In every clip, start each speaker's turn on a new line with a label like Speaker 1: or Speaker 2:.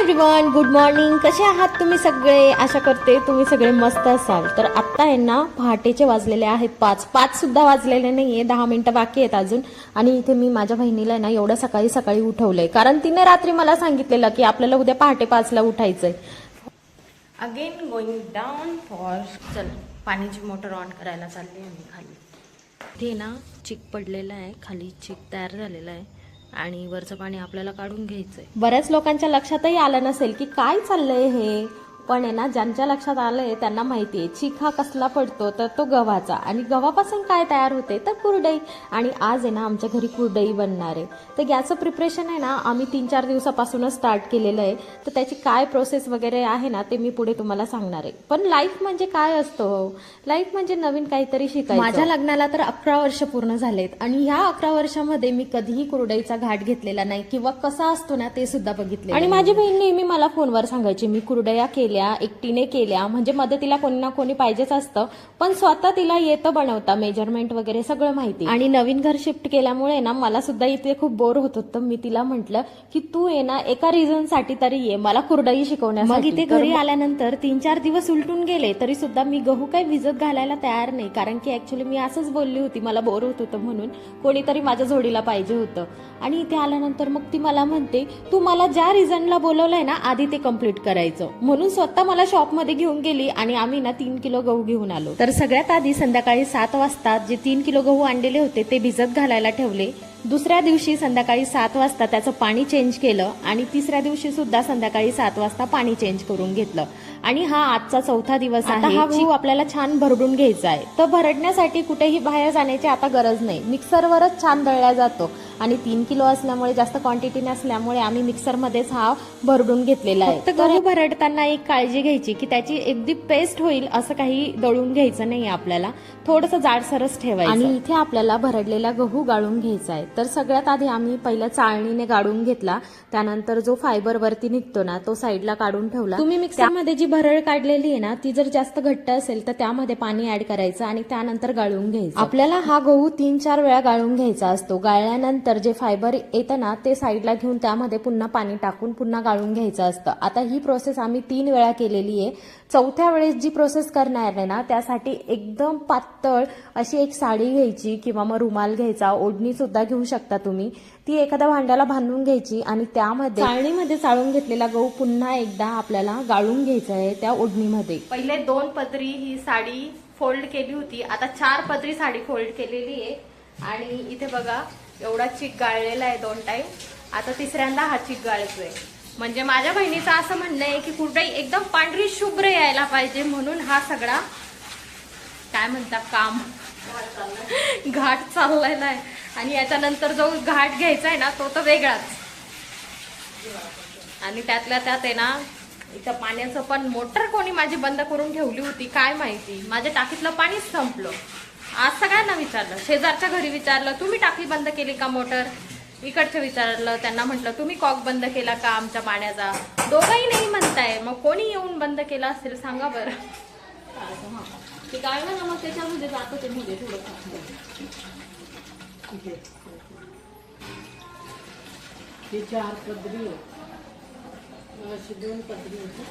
Speaker 1: Everyone, good morning. कसे आहात तुम्ही सगळे? आशा करते तुम्ही सगळे मस्त असाल. तर आत्ता आहे ना, पहाटेचे वाजलेले आहेत 5 सुद्धा वाजलेले नाहीये, 10 मिनिटं बाकी आहेत अजून. आणि इथे मी माझ्या बहिणीला ना एवढं सकाळी सकाळी उठवलंय, कारण तिने रात्री मला सांगितलेलं की आपल्याला उद्या पहाटे 5ला उठायचंय. अगेन गोइंग डाऊन फॉर चल पाण्याची मोटर ऑन करायला चालली आम्ही खाली. इथे ना चिक पडलेला आहे, खाली चिक तयार झालेला आहे आणि वरचं पाणी आपल्याला काढून घ्यायचंय. बऱ्याच लोकांच्या लक्षातही आलं नसेल की काय चाललंय हे, पण आहे ना ज्यांच्या लक्षात आलंय त्यांना माहितीये चिक हा कसला पडतो, तर तो गव्हाचा. आणि गव्हापासून काय तयार होते, तर कुरडई. आणि आज आहे ना आमच्या घरी कुरडई बनणार आहे. तर याचं प्रिपरेशन आहे ना आम्ही 3-4 दिवसापासूनच स्टार्ट केलेलं आहे. तर त्याची काय प्रोसेस वगैरे आहे ना ते मी पुढे तुम्हाला सांगणार आहे. पण लाईफ म्हणजे काय असतं, लाईफ म्हणजे नवीन काहीतरी शिकायचं. माझ्या लग्नाला तर 11 वर्ष पूर्ण झालेत आणि ह्या 11 वर्षामध्ये मी कधीही कुरडईचा घाट घेतलेला नाही किंवा कसा असतो ना ते सुद्धा बघितले. आणि माझी बहीण नेहमी मला फोनवर सांगायची मी कुरडया केल्या, एकटीने केल्या, म्हणजे मदतीला कोणी ना कोणी पाहिजेच असतं, पण स्वतः तिला येतं बनवता, मेजरमेंट वगैरे सगळं माहिती. आणि नवीन घर शिफ्ट केल्यामुळे ना मला सुद्धा इथे खूप बोर होत होतं. मी तिला म्हटलं की तू ये ना एका रिझन साठी तरी ये, मला कुरडई शिकवण्यासाठी. मग इथे घरी आल्यानंतर 3-4 दिवस उलटून गेले तरी सुद्धा मी गहू काही भिजत घालायला तयार नाही, कारण की ऍक्च्युली मी असंच बोलली होती, मला बोर होत होतं म्हणून कोणीतरी माझ्या जोडीला पाहिजे होतं. आणि इथे आल्यानंतर मग ती मला म्हणते तू मला ज्या रिझनला बोलवलंय ना आधी ते कम्प्लीट करायचं, म्हणून स्वतः मला शॉपमध्ये घेऊन गेली आणि आम्ही ना 3 किलो गहू घेऊन आलो. तर सगळ्यात आधी संध्याकाळी 7 वाजता जे 3 किलो गहू आणलेले होते ते भिजत घालायला ठेवले. दुसऱ्या दिवशी संध्याकाळी 7 वाजता त्याचं पाणी चेंज केलं आणि तिसऱ्या दिवशी सुद्धा संध्याकाळी 7 वाजता पाणी चेंज करून घेतलं. आणि हा आजचा 4था दिवस आहे. हा गहू आपल्याला छान भरडून घ्यायचा आहे. तर भरडण्यासाठी कुठेही बाहेर जाण्याची आता गरज नाही, मिक्सरवरच छान दळला जातो. आणि 3 किलो असल्यामुळे जास्त क्वांटिटी नसल्यामुळे आम्ही मिक्सरमध्येच हा भरडून घेतलेला आहे. तर गहू भरडताना एक काळजी घ्यायची की त्याची अगदी पेस्ट होईल असं काही दळून घ्यायचं नाही, आपल्याला थोडंसं जाडसरच ठेवायचं. आणि इथे आपल्याला भरडलेला गहू गाळून घ्यायचा आहे. तर सगळ्यात आधी आम्ही पहिल्या चाळणीने गाळून घेतला, त्यानंतर जो फायबर वरती निघतो ना तो साईडला काढून ठेवला. तुम्ही मिक्सरमध्ये जी भरड काढलेली आहे ना ती जर जास्त घट्ट असेल तर त्यामध्ये पाणी ऍड करायचं आणि त्यानंतर गाळून घ्यायचं. आपल्याला हा गहू 3-4 वेळा गाळून घ्यायचा असतो. गाळल्यानंतर जे फायबर येतं ना ते साईडला घेऊन त्यामध्ये पुन्हा पाणी टाकून पुन्हा गाळून घ्यायचं असतं. आता ही प्रोसेस आम्ही 3 वेळा केलेली आहे. 4थ्या वेळेस जी प्रोसेस करणार आहे ना त्यासाठी एकदम पातळ अशी एक साडी घ्यायची किंवा मग रुमाल घ्यायचा, ओढणी सुद्धा घेऊ शकता तुम्ही. ती एखाद्या भांड्याला बांधून घ्यायची आणि त्यामध्ये चाळणीमध्ये चाळून घेतलेला गहू पुन्हा एकदा आपल्याला गाळून घ्यायचा आहे त्या ओढणीमध्ये. पहिले 2 पदरी ही साडी फोल्ड केली होती, आता 4 पदरी साडी फोल्ड केलेली आहे. आणि इथे बघा एवढा चिक गाळलेला आहे 2 टाइम. आता तिसऱ्यांदा हा चिक गाळतोय. म्हणजे माझ्या बहिणीचं असं म्हणणं आहे की कुरडई एकदम पांढरी शुभ्र यायला पाहिजे, म्हणून हा सगळा काय म्हणतात काम घाट चाललेला आहे. आणि याच्यानंतर जो घाट घ्यायचा आहे ना तो तर वेगळाच. आणि त्यातल्या त्यात आहे ना इथं पाण्याचं पण मोटर कोणी माझी बंद करून ठेवली होती काय माहिती, माझ्या टाकीतलं पाणीच संपलं. आज सगळ्यांना विचारलं, शेजारच्या घरी विचारलं तुम्ही टाकी बंद केली का मोटर, इकडचं विचारलं त्यांना म्हटलं तुम्ही कॉक बंद केला का आमच्या पाण्याचा, दोघंही नाही म्हणताय. मग कोणी येऊन बंद केला असेल सांगा बरं. ते काय ना मग त्याच्यामध्ये जातो ते मध्ये थोडं
Speaker 2: 4 पदरी अशी 2 पदरी होती.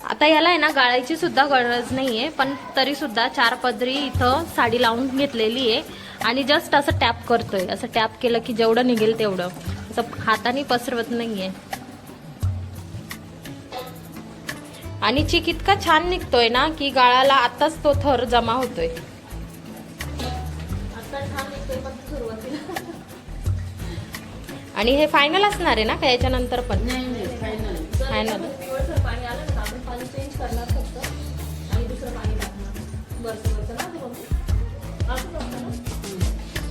Speaker 1: आता याला आहे ना गाळायची सुद्धा गरज नाहीये, पण तरी सुद्धा 4 पदरी इथं साडी लावून घेतलेली आहे. आणि जस्ट असं टॅप करतोय, असं टॅप केलं की जेवढं निघेल तेवढं, असं हाताने पसरवत नाहीये. आणि चिक इतका छान निघतोय ना की गाळाला आताच तो थर जमा होतोय. आणि हे फायनल असणार आहे ना का याच्यानंतर पण? फायनल.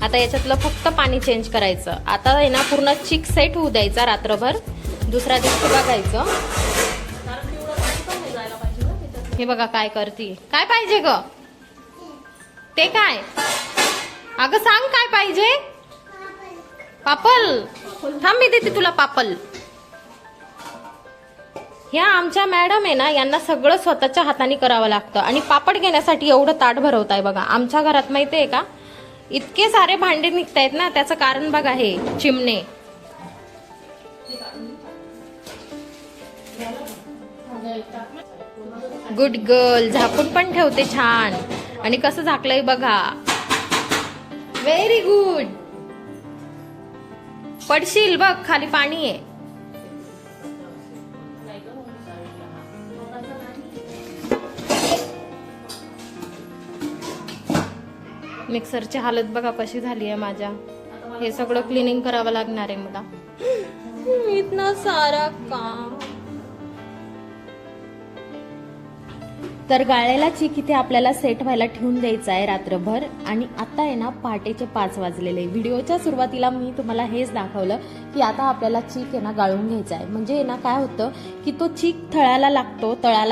Speaker 1: आता याच्यातलं फक्त पाणी चेंज करायचं. आता आहे ना पूर्ण चिक सेट होऊ द्यायचा रात्रभर, दुसऱ्या दिवशी बघायचं. हे बघा काय करते, काय पाहिजे ग ते काय, अगं सांग काय पाहिजे. पापल, थांब मी देते तुला पापल. ह्या आमच्या मॅडम आहे ना यांना सगळं स्वतःच्या हाताने करावं लागतं. आणि पापड घेण्यासाठी एवढं ताट भरवताय बघा. आमच्या घरात माहितीये का इतके सारे भांडे निघतायत ना, त्याचं कारण बघा हे चिमणे. Good girl. झाकून पण ठेवते छान. आणि कसं झाकलंय बघा. Very good. पडशील बघ, खाली पाणी आहे. मिक्सरची हालत बघा कशी झाली आहे माझ्या. हे सगळं क्लिनिंग करावं लागणार आहे मला. इतना सारा काम. तर गाळलेला चीक इथे आपल्याला सेट व्हायला ठेवून द्यायचा आहे रात्रभर. आणि आता आहे ना पहाटेचे 5 वाजलेले. व्हिडिओच्या सुरुवातीला मी तुम्हाला हेच दाखवलं की आता आपल्याला चीक आहे ना गाळून घ्यायचा आहे. म्हणजे ना काय होतं की तो चीक तळाला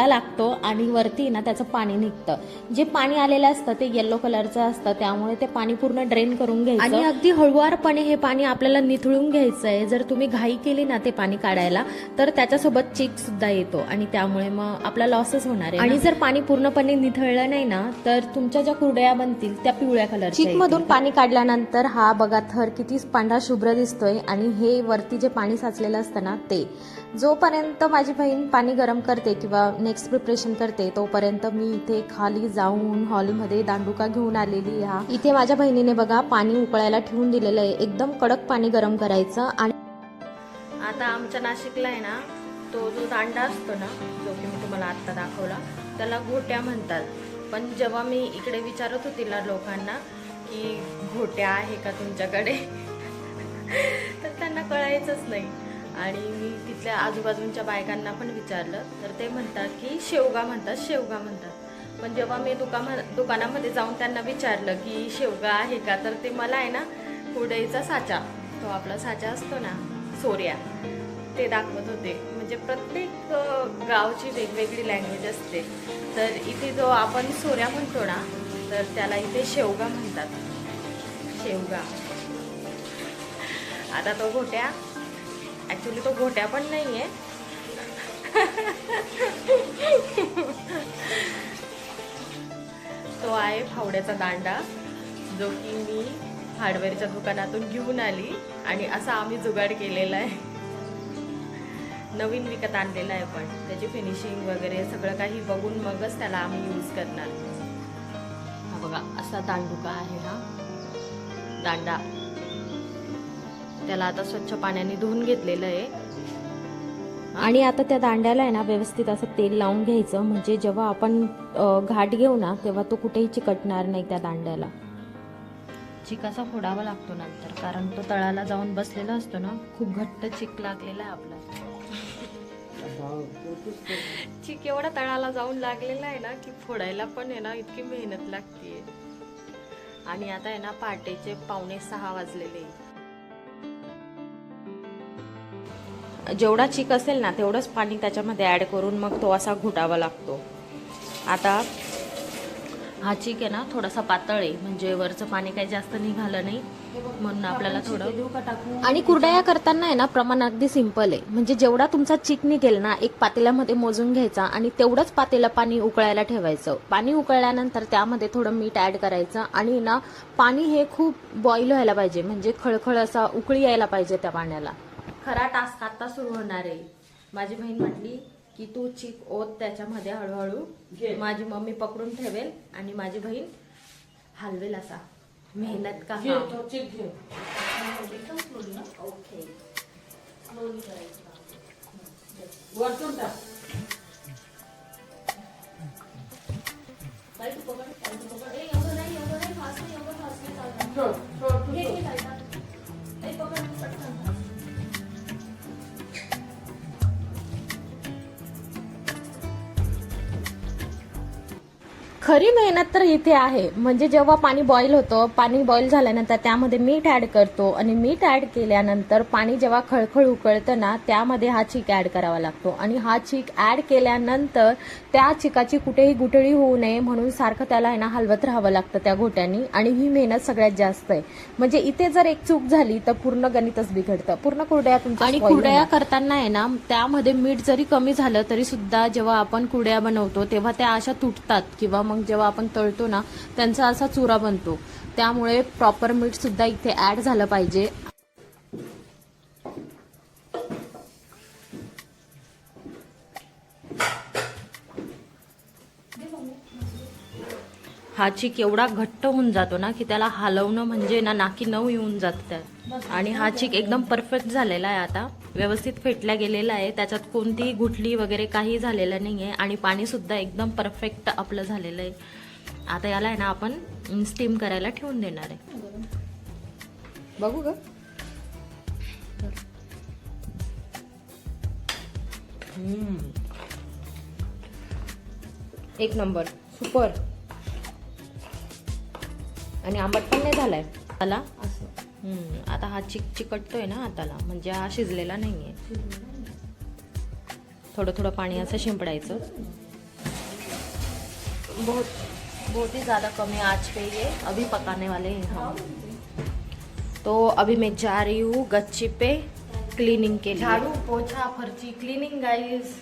Speaker 1: लागतो आणि वरती ना त्याचं पाणी निघतं. जे पाणी आलेलं असतं ते येलो कलरचं असतं, त्यामुळे ते पाणी पूर्ण ड्रेन करून घ्यायचं आणि अगदी हळुवारपणे हे पाणी आपल्याला निथळून घ्यायचं आहे. जर तुम्ही घाई केली ना ते पाणी काढायला तर त्याच्यासोबत चीक सुद्धा येतो आणि त्यामुळे मग आपला लॉसच होणार आहे. आणि जर पाणी पूर्णपणे निथळलं नाही ना तर तुमच्या ज्या कुरडया बनतील त्या पिवळ्या कलरच्या. चीक मधून पाणी काढल्यानंतर हा बघा थर किती पांढरा शुभ्र दिसतोय. आणि हे वरती जे पाणी साचलेलं असतं ना ते, जोपर्यंत माझी बहीण पाणी गरम करते किंवा नेक्स्ट प्रिपरेशन करते तोपर्यंत मी इथे खाली जाऊन हॉलमध्ये दांडुका घेऊन आलेली. इथे माझ्या बहिणीने बघा पाणी उकळायला ठेवून दिलेलं आहे. एकदम कडक पाणी गरम करायचं. आणि आता आमच्या नाशिकला आहे ना तो जो दांडा असतो ना, जो की मी तुम्हाला आत्ता दाखवला, त्याला घोट्या म्हणतात. पण जेव्हा मी इकडे विचारत होती ना लोकांना की घोट्या आहे का तुमच्याकडे तर त्यांना कळायचंच नाही. आणि मी तिथल्या आजूबाजूच्या बायकांना पण विचारलं तर ते म्हणतात की शेवगा म्हणतात. पण जेव्हा मी दुकानामध्ये जाऊन त्यांना विचारलं की शेवगा आहे का, तर ते मला आहे ना कुरडईचा साचा, तो आपला साचा असतो ना सोऱ्या, ते दाखवत होते. म्हणजे प्रत्येक गावची वेगवेगळी लँग्वेज असते. तर इथे जो आपण सोऱ्या म्हणतो ना तर त्याला इथे शेवगा म्हणतात. शेवगा. आता तो घोट्या, ऍक्च्युली तो घोट्या पण नाहीये. तो आहे फावड्याचा दांडा, जो की मी हार्डवेअरच्या दुकानातून घेऊन आली आणि असा आम्ही जुगाड केलेला आहे. नवीन विकत आणलेला आहे, पण त्याची फिनिशिंग वगैरे सगळं काही बघून मगच त्याला आम्ही यूज करणार. हा बघा असा दांडुका आहे हा दांडा. त्याला आता स्वच्छ पाण्याने धुवून घेतलेलं आहे. आणि आता त्या दांड्याला आहे ना व्यवस्थित असं तेल लावून घ्यायचं. म्हणजे जेव्हा आपण घाट घेऊ ना तेव्हा तो कुठेही चिकटणार नाही त्या दांड्याला. चिक असा फोडावा लागतो नंतर, कारण तो तळाला जाऊन बसलेला असतो ना. खूप घट्ट चिक लागलेला आहे आपला. चिक एवढा तळाला जाऊन लागलेला आहे ना की फोडायला पण आहे ना इतकी मेहनत लागते. आणि आता आहे ना पहाटेचे 5:45 वाजलेले. जेवढा चिक असेल ना तेवढंच पाणी त्याच्यामध्ये ऍड करून मग तो असा घुटावा लागतो. आता हा चिक आहे ना थोडासा पातळ आहे, म्हणजे वरचं पाणी काही जास्त निघालं नाही म्हणून आपल्याला थोडं. आणि कुरडया करताना आहे ना प्रमाण अगदी सिंपल आहे. म्हणजे जेवढा तुमचा चिक निघेल ना एक पातेल्यामध्ये मोजून घ्यायचा आणि तेवढंच पातेलं पाणी उकळायला ठेवायचं. पाणी उकळल्यानंतर त्यामध्ये थोडं मीठ ऍड करायचं. आणि ना पाणी हे खूप बॉईल व्हायला पाहिजे, म्हणजे खळखळ असा उकळी यायला पाहिजे त्या पाण्याला. खरा टास्क आता सुरू होणार आहे. माझी बहीण म्हटली की तू चिक ओत त्याच्यामध्ये हळूहळू, माझी मम्मी पकडून ठेवेल आणि माझी बहीण हलवेल. असा मेहनत का. ओके खरी मेहनत तर इथे आहे. म्हणजे जेव्हा पाणी बॉईल होतं, पाणी बॉईल झाल्यानंतर त्यामध्ये मीठ ऍड करतो आणि मीठ ऍड केल्यानंतर पाणी जेव्हा खळखळ उकळतं ना त्यामध्ये हा चीक ऍड करावा लागतो. आणि हा चीक ऍड केल्यानंतर त्या चिकाची कुठेही गुठळी होऊ नये म्हणून सारखं त्याला आहे ना हलवत राहावं लागतं त्या घोट्यानी. आणि ही मेहनत सगळ्यात जास्त आहे. म्हणजे इथे जर एक चूक झाली तर पूर्ण गणितच बिघडतं, पूर्ण कुरडया तुमच्या. आणि कुरडया करताना आहे ना त्यामध्ये मीठ जरी कमी झालं तरी सुद्धा जेव्हा आपण कुरडया बनवतो तेव्हा त्या अशा तुटतात किंवा मग मग जेव्हा आपण तळतो ना त्यांचा असा चुरा बनतो. त्यामुळे प्रॉपर मीठ सुद्धा इथे ऍड झालं पाहिजे. हा चीक एवढा घट्ट होऊन जातो ना की त्याला हलवणं म्हणजे ना नाकी नऊ येऊन जातं त्यात. आणि हा चीक एकदम परफेक्ट झालेला आहे, आता व्यवस्थित फेटला गेलेला आहे, त्याच्यात कोणतीही गुठली वगैरे काही झालेलं नाही आहे आणि पाणी सुद्धा एकदम परफेक्ट आपलं झालेलं आहे. आता याला आहे ना आपण स्टीम करायला ठेवून देणार आहे. बघू ग. एक नंबर, सुपर. आणि आंबट पण नाही झालाय त्याला असं. आता हा चिकटतोय ना हाताला, म्हणजे हा शिजलेला नाहीये. थोडं थोडं पाणी असं शिंपडायचं. बहुत ही ज़्यादा कम है आँच पे, ये अभी पकाने वाले हैं हम. तो अभी मैं जा रही हूँ गच्ची पे क्लीनिंग के लिए. झाड़ू पोछा फरची क्लीनिंग गाइस.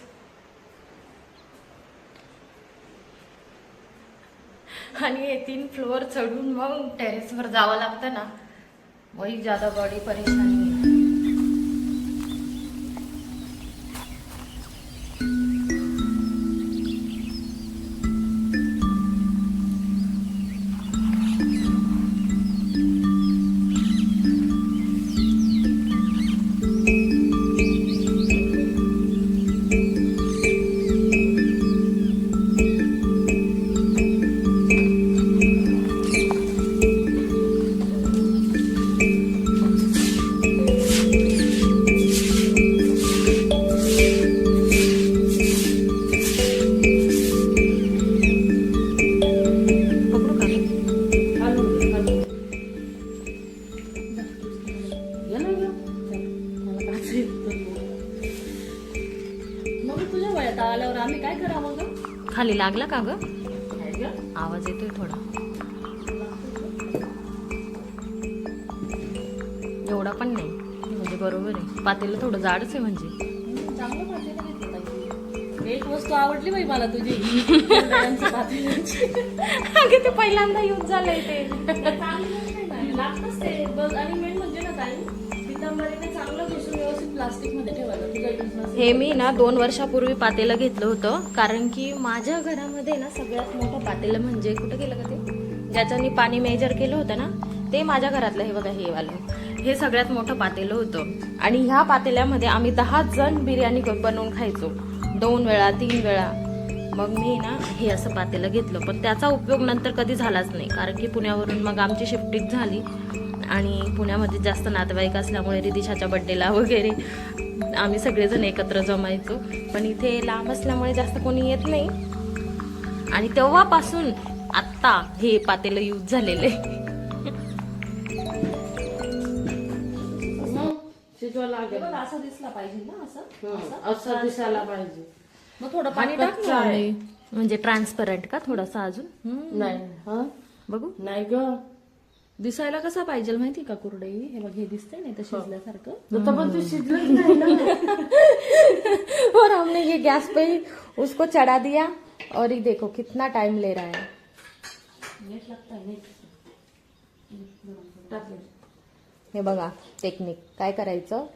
Speaker 1: आणि हे 3 फ्लोअर चढून मग टेरेसवर जावं लागतं ना, वही ज़्यादा बड़ी परेशानी है. खाली लागला का ग? आवाज येतोय थोडा. एवढा पण नाही, म्हणजे बरोबर आहे. पातेलं थोडं जाडच आहे म्हणजे.
Speaker 2: एक वस्तू आवडली बाई मला तुझी.
Speaker 1: अगे ते पहिल्यांदा यूज झालंय ते.
Speaker 2: लागतच ते बस. आणि मेन म्हणजे ना ताई, पितांबरीने चांगलं घुसून व्यवस्थित प्लास्टिक मध्ये ठेवायला. तुझा यूज नसेल.
Speaker 1: हे मी ना 2 वर्षापूर्वी पातेलं घेतलं होतं, कारण की माझ्या घरामध्ये ना सगळ्यात मोठं पातेलं म्हणजे कुठं गेलं का ते, ज्याच्यानी पाणी मेजर केलं होतं ना, ते माझ्या घरातलं. हे बघा, हे वालं, हे सगळ्यात मोठं पातेलं होतं. आणि ह्या पातेल्यामध्ये आम्ही 10 जण बिर्याणी बनवून खायचो, 2 वेळा 3 वेळा. मग मी ना हे असं पातेलं घेतलं, पण त्याचा उपयोग नंतर कधी झालाच नाही, कारण की पुण्यावरून मग आमची शिफ्टिंग झाली आणि पुण्यामध्ये जास्त नातेवाईक असल्यामुळे रिदिशाच्या बड्डेला वगैरे आम्ही सगळेजण एकत्र जमायचो. पण इथे लांब असल्यामुळे जास्त कोणी येत नाही. आणि तेव्हापासून आत्ता हे पातेलं यूज झालेले.
Speaker 2: शिजवायला लागेल.
Speaker 1: असं दिसला पाहिजे ना, असं
Speaker 2: असं दिसायला पाहिजे.
Speaker 1: मग थोडं पाणी टाक ना. म्हणजे ट्रान्सपरंट का थोडासा अजून?
Speaker 2: नाही. हा
Speaker 1: बघू.
Speaker 2: नाही ग,
Speaker 1: दिसायला कसा पाहिजे माहिती का कुरडई? हे बघ, हे दिसतंय नाही तर शिजल्यासारखं.
Speaker 2: पण तू शिजलंच नाही ना.
Speaker 1: और हमने ये गैस पे ही उसको चढ़ा दिया और ये देखो कितना टाइम ले रहा है.
Speaker 2: नीट लागतं, नीट टाकले.
Speaker 1: हे बघा टेक्निक. काय करायचं,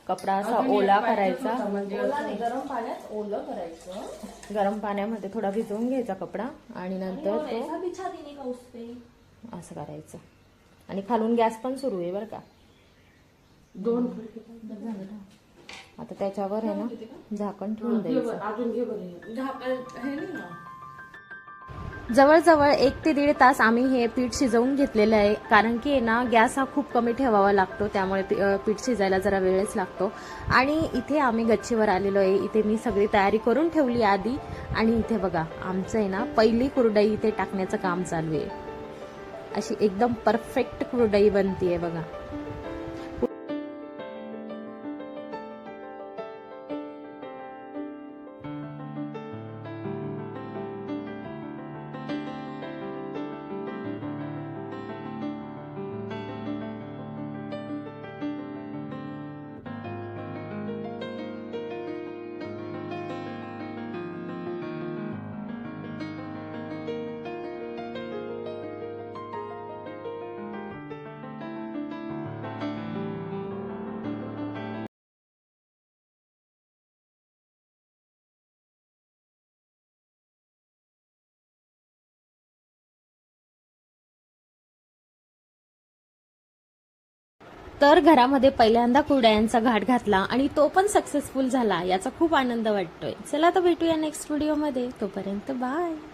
Speaker 1: कपडा असा ओला करायचा,
Speaker 2: गरम पाण्यात ओलं करायचं.
Speaker 1: गरम पाण्यामध्ये थोडा भिजवून घ्यायचा कपडा आणि नंतर तो असं करायचं. आणि खालून गॅस पण सुरू आहे बरं का.
Speaker 2: 2
Speaker 1: आता त्याच्यावर आहे ना झाकण ठेवून द्यायचं.
Speaker 2: अजून घे बरं. झाकण हे नाही ना.
Speaker 1: जवळजवळ 1 ते 1.5 तास आम्ही हे पीठ शिजवून घेतलेलं आहे, कारण की ना गॅस हा खूप कमी ठेवावा लागतो, त्यामुळे पीठ शिजायला जरा वेळच लागतो. आणि इथे आम्ही गच्चीवर आलेलो आहे. इथे मी सगळी तयारी करून ठेवली आधी. आणि इथे बघा आमचं आहे ना पहिली कुरडई इथे टाकण्याचं काम चालू आहे. अशी एकदम परफेक्ट कुरडई बनतीये बघा. तर घरामध्ये पहिल्यांदा कुरडयांचा घाट घातला आणि तो पण सक्सेसफुल झाला, याचा खूप आनंद वाटतोय. चला तर भेटूया नेक्स्ट व्हिडिओमध्ये. तोपर्यंत बाय.